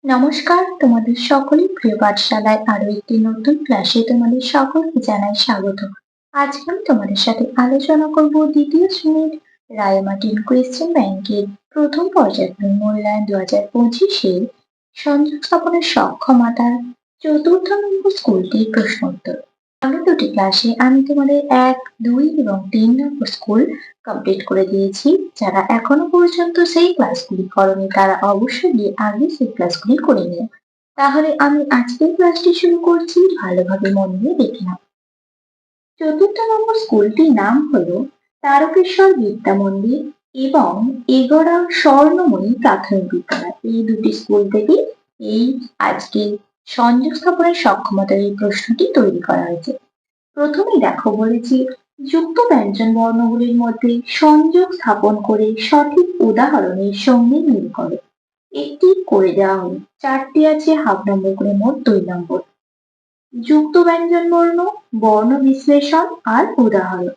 নমস্কার, তোমাদের সকলের প্রিয় পাঠশালায় আরো একটি নতুন ক্লাসে তোমাদের সকলকে জানাই স্বাগত। আজকে আমি তোমাদের সাথে আলোচনা করব দ্বিতীয় শ্রেণীর রায়মার্টিন কোয়েশ্চেন ব্যাংকের প্রথম পর্যায়ক্রমিক মূল্যায়ন 2025-এর সংযোগ স্থাপনের সক্ষমতার চতুর্থ নম্বর স্কুলটির প্রশ্নোত্তর। আগের দুটি ক্লাসে আমি তোমাদের 1, 2 এবং 3 নম্বর স্কুল কমপ্লিট করে দিয়েছি। যারা এখনো পর্যন্ত সেই ক্লাসগুলি করনি তারা অবশ্যই গিয়ে আগে সেই ক্লাসগুলি করে নিও। তাহলে আমি আজকের ক্লাসটি শুরু করছি, ভালোভাবে মন দিয়ে দেখে নাও। চতুর্থ নম্বর স্কুলটির নাম হলো তারকেশ্বর বিদ্যা মন্দির এবং এগরা স্বর্ণময়ী প্রাথমিক বিদ্যালয়। এই দুটি স্কুল থেকে এই আজকে সংযোগ স্থাপনের সক্ষমতার এই প্রশ্নটি তৈরি করা হয়েছে। প্রথমেই দেখো বলেছি যুক্ত ব্যঞ্জন বর্ণগুলির মধ্যে সংযোগ স্থাপন করে সঠিক উদাহরণের সঙ্গে মিল করো। একটি করে দেওয়া হলো, 4টি আছে, হাফ নম্বর করে মোট 2 নম্বর। যুক্ত ব্যঞ্জন বর্ণ, বর্ণ বিশ্লেষণ আর উদাহরণ।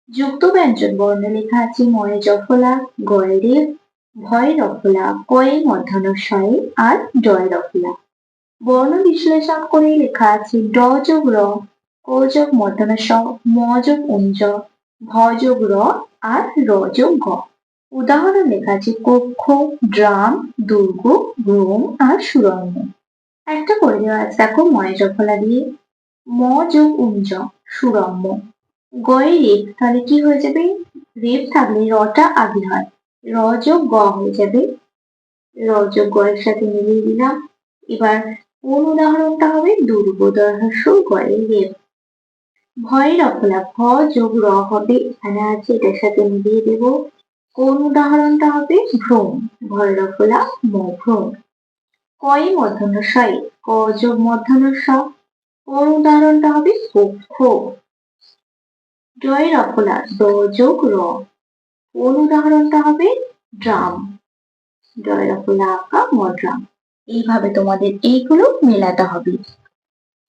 যুক্ত ব্যঞ্জন বর্ণ লেখা আছে ময়ে জফলা, গয়ে রেফ, ভয়ে রফলা, কয়ে মধ্যাহ্নস্বয়ে আর ডয়ে রফলা। বর্ণ বিশ্লেষণ করে লেখা আছে ড যোগ র, ক যোগ মধ্যাহ্ন স, ম যোগ উঞ্জ, ভ যোগ র আর র যোগ গ। উদাহরণ লেখা আছে কক্ষ, ড্রাম, দুর্গ, রোম আর সুরঙ্গ। একটা করে দেওয়া আছে দেখো ময় জফলা দিয়ে, ম যোগ উঞ্জ সুরম্য, গয়ে রেফ, তাহলে কি হয়ে যাবে, রেফ থাকলে রটা আগে হয়, র যোগ গ হয়ে যাবে, র যোগ গ এর সাথে মিলিয়ে দিলাম। এবার কোন উদাহরণটা হবে, দুর্গ, দর্ঘ গয়ে রেফ। ভয় রফলা, ভ যোগ র হবে, এখানে আছে, এটার সাথে মিলিয়ে দেব। কোন উদাহরণটা হবে, ভ্রম, ভয় রফলা ম ভ্রম। কয়ে মধ্যাহ্নস্বয়ে, ক যোগ মধ্যাহ্নস, কোন উদাহরণটা হবে, কক্ষ। ডয় রফলা, ড যোগ র, কোন উদাহরণটা হবে, ড্রাম, ডয় রফলা আঁকা ম ড্রাম। এইভাবে তোমাদের এইগুলো মেলাতে হবে।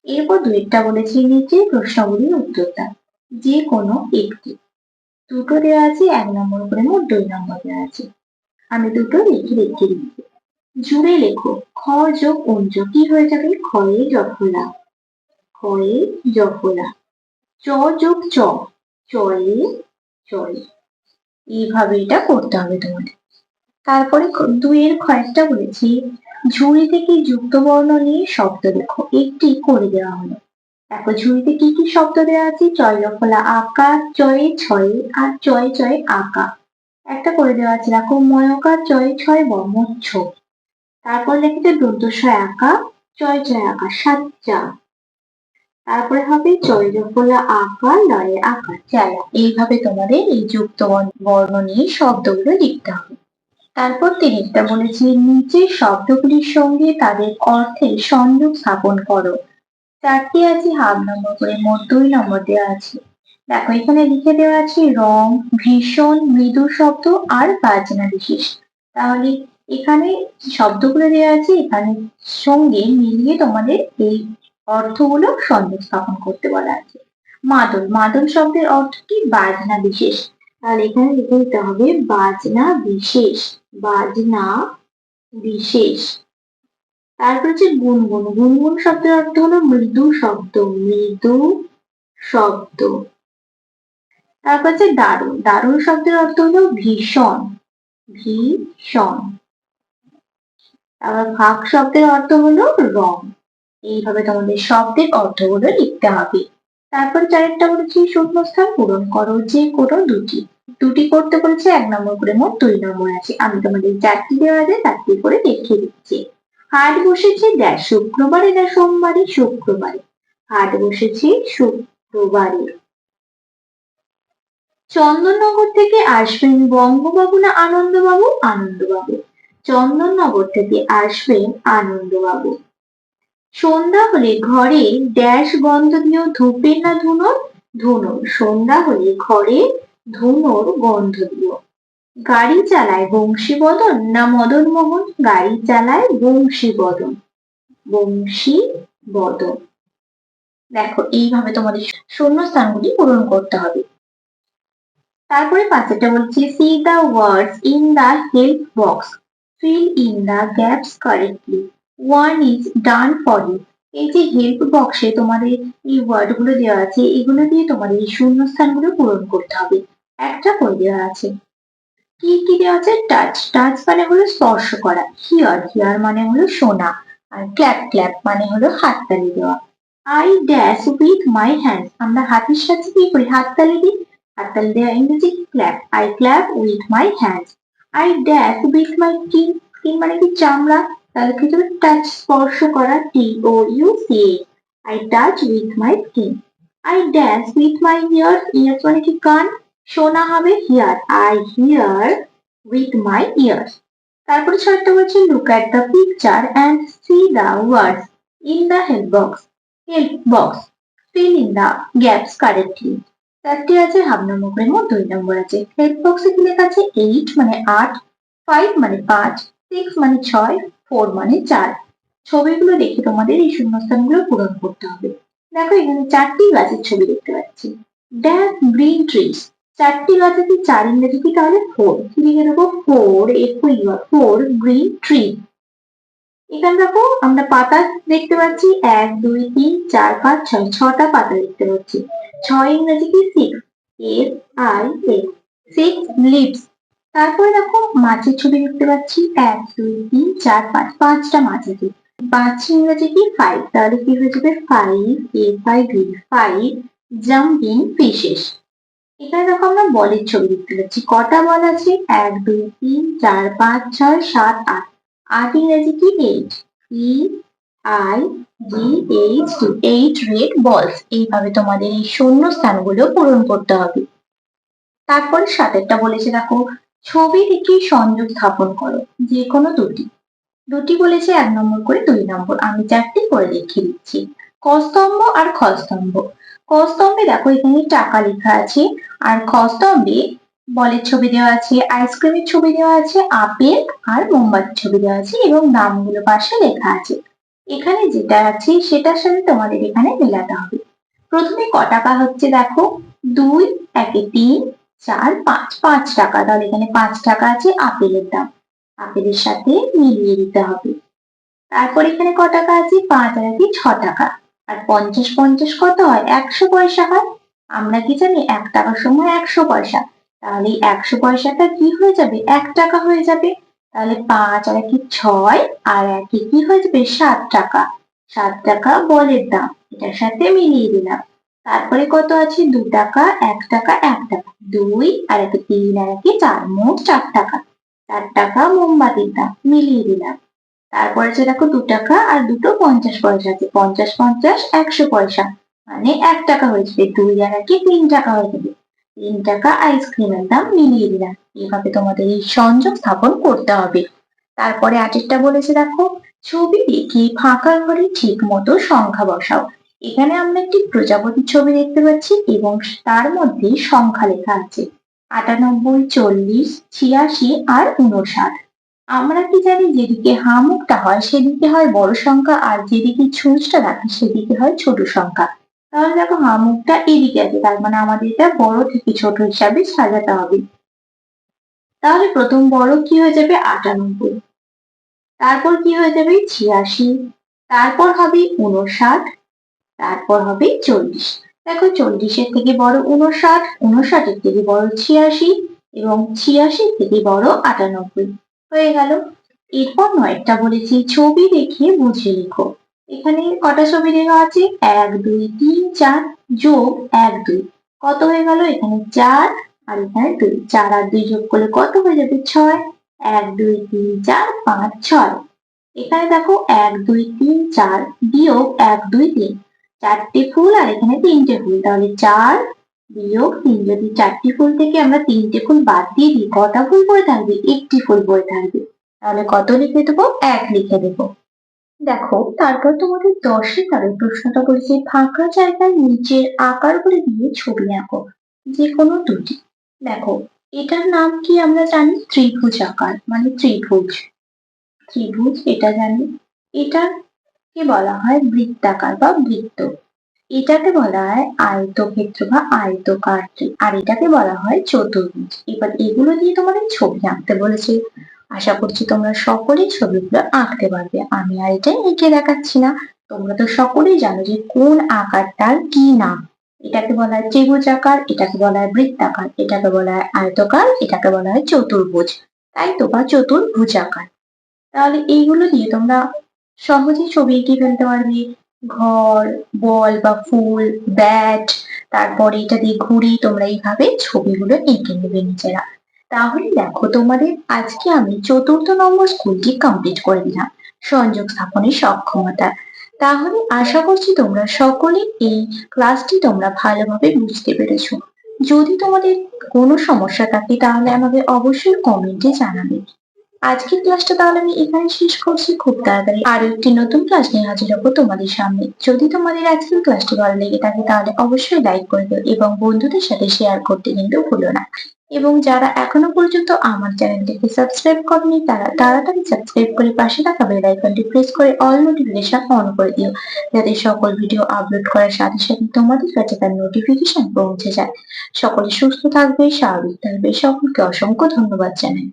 এরপর দুইটা বলেছি নিচে প্রশ্নগুলির উত্তর দাও, যে কোনো একটি। দুটো দেওয়া আছে, 1 নম্বর করে মোট 2 নম্বর দেওয়া আছে। আমি দুটো লিখে লিখে দিচ্ছি। জুড়ে লেখো খ যোগ উঞ্জ কি হয়ে যাবে, খয়ে জফলা, খয়ে জফলা। চ যোগ চ, চয়ে চয়ে। এইভাবে এটা করতে হবে তোমাদের। তারপরে 2 এর কয়েকটা বলেছি ঝুড়ি থেকে যুক্ত বর্ণ নিয়ে শব্দ লেখো। একটি করে দেওয়া হলো। দেখো ঝুড়িতে কি কি শব্দ দেওয়া আছে, চয় রফলা আঁকা, চয়ে ছয়ে আর চয়ে চয়ে আঁকা। একটা করে দেওয়া আছে দেখো ময়কার চয়ে ছয় বর্মচ্ছ। তারপর লিখেছে দন্তস্বয় আঁকা, চয় চয় আঁকা সাচ্চা। তারপরে হবে চয় রফলা আঁকা, লয়ে আঁকা চালা। এইভাবে তোমাদের এই যুক্ত বর্ণ নিয়ে শব্দগুলো লিখতে হবে। তারপর তিনটা বলেছি নিচের শব্দগুলির সঙ্গে তাদের অর্থের সংযোগ স্থাপন করো। 4টি আছে, হাফ নম্বর করে মোট 2 নম্বর দেওয়া আছে। দেখো এখানে লিখে দেওয়া আছে রং, ভীষণ, মৃদু শব্দ আর বাজনা বিশেষ। তাহলে এখানে শব্দগুলো দেওয়া আছে, এখানে সঙ্গে মিলিয়ে তোমাদের এই অর্থগুলো সংযোগ স্থাপন করতে বলা আছে। মাদল, মাদল শব্দের অর্থ কি, বাজনা বিশেষ। তাহলে এখানে লিখে দিতে হবে বাজনা বিশেষ, বাজনা বিশেষ। তারপর হচ্ছে গুনগুন, গুনগুন শব্দের অর্থ হলো মৃদু শব্দ, মৃদু শব্দ। তারপর হচ্ছে দারুণ, দারুণ শব্দের অর্থ হলো ভীষণ, ভীষণ। আবার ফাঁক শব্দের অর্থ হলো রং। এইভাবে তোমাদের শব্দের অর্থগুলো লিখতে হবে। তারপর 4টা বলেছি শূন্যস্থান পূরণ করো, যে কোনো দুটি। দুটি করতে বলেছে, 1 নম্বর করে মোট 2 নম্বর আছে। আমি তোমাদের 4টি দেওয়া আছে, 4টি করে দেখিয়ে দিচ্ছি। হাট বসেছে ড্যাশ শুক্রবারে না সোমবারে, শুক্রবারে। হাট বসেছে শুক্রবারে। চন্দননগর থেকে আসবেন বঙ্গবাবু না আনন্দবাবু, আনন্দবাবু। চন্দননগর থেকে আসবেন আনন্দবাবু। সন্ধ্যা হলে ঘরে ড্যাশ গন্ধ দিও, ধূপের না ধুনোর, ধুনোর। সন্ধ্যা হলে ঘরে ধুনোর গন্ধ দিও। গাড়ি চালায় বংশীবদন না মদন মোহন, গাড়ি চালায় বংশীবদন, বংশীবদন। দেখো এইভাবে তোমাদের শূন্যস্থানগুলি পূরণ করতে হবে। তারপরে 5টা বলছি see the words in the help box, fill in the gaps correctly. one is done for you। এই যে হেল্প বক্সে তোমাদের এই ওয়ার্ড গুলো দেওয়া আছে, এগুলো দিয়ে তোমাদের এই শূন্যস্থানগুলো পূরণ করতে হবে। একটা করে দেওয়া আছে। কি কি দেওয়া আছে? টাচ, টাচ মানে হলো স্পর্শ করা। হিয়ার, হিয়ার মানে হলো শোনা। আর ক্ল্যাপ, ক্ল্যাপ মানে হলো হাততালি দেওয়া। I dash with my hands, আমরা হাতের সাথে কি করি? হাততালি দিই। হাততালি দেওয়া ইংরেজি clap. I clap with my hands. I dash with my skin, skin মানে কি? চামড়া। তাহলে কি হবে? টাচ, স্পর্শ করা। T O U C. I touch with my skin. I dash with my ears, ears মানে কি? কান। শোনা হবে hear. I hear with my ears. তারপরে ছয়টা বলছে look at the picture and see the words in the help box. Help box, fill in the gaps correctly। চারটি আছে, হাফ নম্বর করে মোট 2 নম্বর আছে। হেল্প বক্সে কি লেখা আছে? 8 মানে 8, 5 মানে 5, 6 মানে 6, 4 মানে 4। ছবিগুলো দেখে তোমাদের এই শূন্যস্থানগুলো পূরণ করতে হবে। দেখো এখানে 4টি গাছের ছবি দেখতে পাচ্ছি। ড্যাশ গ্রিন ট্রিজ, 4টি গাছ আছে, 4 ইংরেজি কি? তাহলে 4। কি লিখে দেবো? 4, ফোর গ্রিন ট্রি। এখানে দেখো আমরা পাতা দেখতে পাচ্ছি 1, 2, 3, 4, 5, 6, 6টা পাতা দেখতে পাচ্ছি। 6 ইংরেজি কি? 6, এস আই এস, 6 লিভস। তারপরে দেখো মাছের ছবি দেখতে পাচ্ছি 1, 2, 3, 4, 5, 5টা মাছ আছে। 5 ইংরেজি কি? 5, তাহলে কি হয়ে যাবে? 5 S I V, 5 jumping fishes. এখানে দেখো আমরা বলের ছবি দেখতে পাচ্ছি। কটা বল আছে? 1, 2, 3, 4, 5, 6, 7, 8। 8 ইংরেজি কি? 8, E I G H T, 8 red বলস। এইভাবে তোমাদের এই শূন্য স্থানগুলো পূরণ করতে হবে। তারপরে 7টা বলেছে দেখো ছবি থেকে সংযোগ স্থাপন করো, যে কোনো দুটি। দুটি বলেছে 1 নম্বর করে, 2 নম্বর। আমি 4টি করে দেখিয়ে দিচ্ছি। ক স্তম্ভ আর খ স্তম্ভ। ক স্তম্ভে দেখো এখানে টাকা লেখা আছে, আর খ স্তম্ভে বলের ছবি দেওয়া আছে, আইসক্রিমের ছবি দেওয়া আছে, আপেল আর মোমবাতির ছবি দেওয়া আছে এবং নামগুলো পাশে লেখা আছে। এখানে যেটা আছে সেটার সাথে তোমাদের এখানে মেলাতে হবে। প্রথমে ক টাকা হচ্ছে দেখো, 2, 1 3, 4, 5, 5 টাকা। তাহলে এখানে 5 টাকা আছে আপেলের দাম, আপেলের সাথে মিলিয়ে দিতে হবে। তারপর এখানে ক টাকা আছে? 5 আর 6 টাকা। আর 50 50 কত হয়? 100 পয়সা হয়। আমরা কি জানি? 1 টাকার সময় 100 পয়সা। তাহলে 100 পয়সাটা কি হয়ে যাবে? 1 টাকা হয়ে যাবে। তাহলে 5 আর 6 আর 1 কি হয়ে যাবে? 7 টাকা। 7 টাকা বলের দাম, এটার সাথে মিলিয়ে দিলাম। তারপরে কত আছে? 2 টাকা, 1 টাকা, 1 টাকা। 2 আর 3 আর 4, মোট 4 টাকা। 4 টাকা মোমবাতির দাম, মিলিয়ে দিলাম। তারপর আছে দেখো 2 টাকা আর দুটো 50 পয়সা আছে। 50 50 100 পয়সা, মানে 1 টাকা হয়ে যাবে। 2 আর 3 টাকা হয়ে যাবে। 3 টাকা আইসক্রিমের দাম, মিলিয়ে দিলাম। এভাবে তোমাদের এই সংযোগ স্থাপন করতে হবে। তারপরে 8টা বলেছে দেখো ছবি দেখে ফাঁকা ঘরে ঠিক মতো সংখ্যা বসাও। এখানে আমরা একটি প্রজাপতির ছবি দেখতে পাচ্ছি এবং তার মধ্যে সংখ্যা লেখা আছে 98, 40, 86 আর 59। আমরা কি জানি? যেদিকে হা মুখটা হয় সেদিকে হয় বড় সংখ্যা, আর যেদিকে ছুঁচটা থাকে সেদিকে হয় ছোট সংখ্যা। তাহলে দেখো হা মুখটা এদিকে আছে, তার মানে আমাদের এটা বড় থেকে ছোট হিসাবে সাজাতে হবে। তাহলে প্রথম বড় কি হয়ে যাবে? 98। তারপর কি হয়ে যাবে? 86। তারপর হবে 59। তারপর হবে 40। দেখো 40-এর থেকে বড় 59, 59-এর থেকে বড় 86 এবং 86-এর থেকে বড় 98 হয়ে গেল। এরপর 9টা বলেছি ছবি দেখে বুঝে লেখো। এখানে কটা ছবি দেওয়া আছে? 1, 2, 3, 4 যোগ 1, 2 কত হয়ে গেল? এখানে 4 আর এখানে 2, 4 আর 2 যোগ করলে কত হয়ে যাবে? 6। 1, 2, 3, 4, 5, 6। এখানে দেখো 1, 2, 3, 4 বিয়োগ 1, 2, 3, 4টে ফুল আর এখানে 3টে ফুল। তাহলে 4 বিয়োগ 3, যদি 4টি ফুল থেকে আমরা 3টে ফুল বাদ দিয়ে দিই, কটা ফুল পড়ে থাকবে? 1টি ফুল পড়ে থাকবে। তাহলে কত লিখে দেবো? 1 লিখে দেবো। দেখো তারপর তোমাদের 10 দাগের প্রশ্নটা বলছে ফাঁকা জায়গায় নিচের আকারগুলি দিয়ে ছবি আঁকো, যে কোনো দুটি। দেখো এটার নাম কি? আমরা জানি ত্রিভুজ আকার, মানে ত্রিভুজ। ত্রিভুজ এটা জানি। এটাকে বলা হয় বৃত্তাকার বা বৃত্ত। এটাকে বলা হয় আয়তক্ষেত্র বা আয়তকার, আর এটাকে বলা হয় চতুর্ভুজ। এবার এগুলো দিয়ে তোমাদের ছবি আঁকতে বলেছে। আশা করছি তোমরা সকলেই ছবিগুলো আঁকতে পারবে। আমি আর এটা এঁকে দেখাচ্ছি না। তোমরা তো সকলেই জানো যে কোন আকারটার কি নাম। এটাকে বলা হয় ত্রিভুজ আকার, এটাকে বলা হয় বৃত্তাকার, এটাকে বলা হয় আয়তকার, এটাকে বলা হয় চতুর্ভুজ, তাই তো, বা চতুর্ভুজ আকার। তাহলে এইগুলো দিয়ে তোমরা সহজেই ছবি এঁকে ফেলতে পারবে। ঘর, বল বা ফুল, ব্যাট, তারপরে এটা দিয়ে ঘুড়ি, তোমরা এইভাবে ছবিগুলো এঁকে নেবে নিজেরা। তাহলে দেখো, তোমাদের আজকে আমি ৪র্থ নম্বর স্কুলটি কমপ্লিট করে দিলাম, সংযোগ স্থাপনের সক্ষমতা। তাহলে আশা করছি তোমরা সকলে এই ক্লাসটি তোমরা ভালোভাবে বুঝতে পেরেছো। যদি তোমাদের কোনো সমস্যা থাকে তাহলে আমাকে অবশ্যই কমেন্টে জানাবে। আজকের ক্লাসটা তাহলে আমি এখানে শেষ করছি। খুব তাড়াতাড়ি আরো একটি নতুন ক্লাস নিয়ে হাজির হবো তোমাদের সামনে। যদি তোমাদের আজকের ক্লাসটি ভালো লেগে থাকে তাহলে অবশ্যই লাইক করে দিও এবং বন্ধুদের সাথে শেয়ার করতে কিন্তু ভুলো না। এবং যারা এখনো পর্যন্ত আমার চ্যানেলটিকে সাবস্ক্রাইব করেনি তারা তাড়াতাড়ি সাবস্ক্রাইব করে পাশে থাকা বেল আইকনটি প্রেস করে অল নোটিফিকেশন অন করে দিও, যাতে সকল ভিডিও আপলোড করার সাথে সাথে তোমাদের কাছে তার নোটিফিকেশন পৌঁছে যায়। সকলে সুস্থ থাকবে, স্বাভাবিক থাকবে। সকলকে অসংখ্য ধন্যবাদ জানাই।